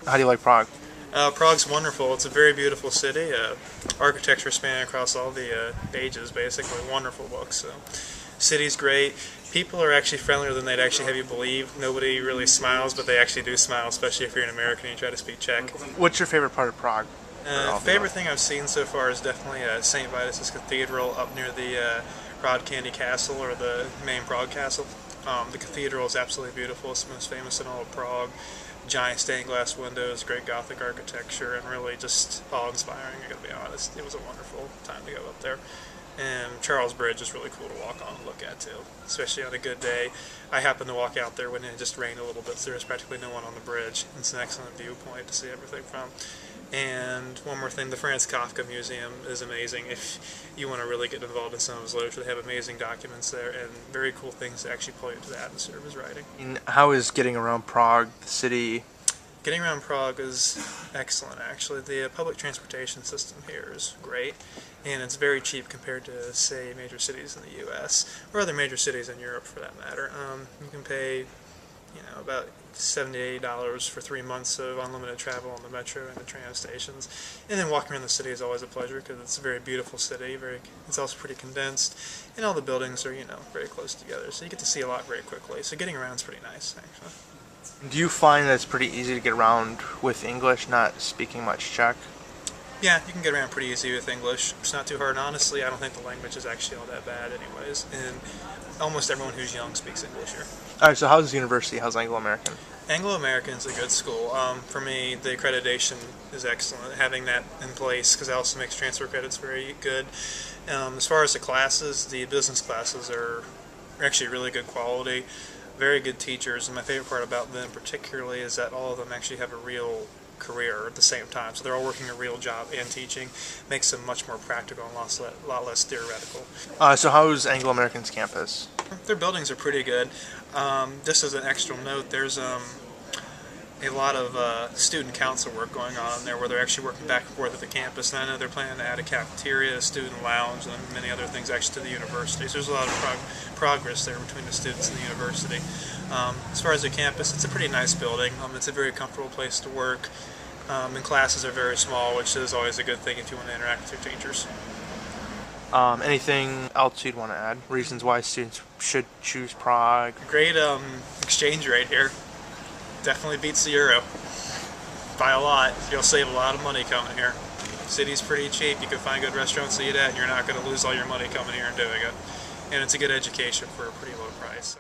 How do you like Prague? Prague's wonderful. It's a very beautiful city. Architecture spanning across all the ages, basically. Wonderful books. So, city's great. People are actually friendlier than they'd actually have you believe. Nobody really smiles, but they actually do smile, especially if you're an American and you try to speak Czech. What's your favorite part of Prague? Favorite thing I've seen so far is definitely St. Vitus's Cathedral up near the Rod Candy Castle, or the main Prague Castle. The cathedral is absolutely beautiful. It's the most famous in all of Prague. Giant stained glass windows, great Gothic architecture, and really just awe-inspiring, I gotta be honest. It was a wonderful time to go up there. And Charles Bridge is really cool to walk on and look at too, especially on a good day. I happened to walk out there when it just rained a little bit, so there was practically no one on the bridge. It's an excellent viewpoint to see everything from. And one more thing, the Franz Kafka Museum is amazing. If you want to really get involved in some of his literature, they have amazing documents there and very cool things to actually pull you into the atmosphere of his writing. And how is getting around Prague, the city? Getting around Prague is excellent, actually. The public transportation system here is great, and it's very cheap compared to, say, major cities in the U.S., or other major cities in Europe, for that matter. You can pay, about $70 for 3 months of unlimited travel on the metro and the tram stations. And then walking around the city is always a pleasure because it's a very beautiful city. It's also pretty condensed, and all the buildings are, very close together. So you get to see a lot very quickly. So getting around is pretty nice, actually. Do you find that it's pretty easy to get around with English, not speaking much Czech? Yeah, you can get around pretty easy with English. It's not too hard. Honestly, I don't think the language is actually all that bad anyways. And almost everyone who's young speaks English here. Alright, so how's the university? How's Anglo-American? Anglo-American is a good school. For me, the accreditation is excellent, having that in place, because it also makes transfer credits very good. As far as the classes, the business classes are actually really good quality, very good teachers, and my favorite part about them particularly is that all of them actually have a real career at the same time. So they're all working a real job and teaching. Makes them much more practical and a lot less theoretical. So how's Anglo-American's campus? Their buildings are pretty good. Just as an extra note, there's a lot of student council work going on in there where they're actually working back and forth at the campus. And I know they're planning to add a cafeteria, a student lounge, and many other things actually to the university. So there's a lot of progress there between the students and the university. As far as the campus, it's a pretty nice building. It's a very comfortable place to work. And classes are very small, which is always a good thing if you want to interact with your teachers. Anything else you'd want to add? Reasons why students should choose Prague? Great exchange rate here. Definitely beats the euro by a lot. You'll save a lot of money coming here. City's pretty cheap. You can find good restaurants to eat at, and you're not going to lose all your money coming here and doing it. And it's a good education for a pretty low price.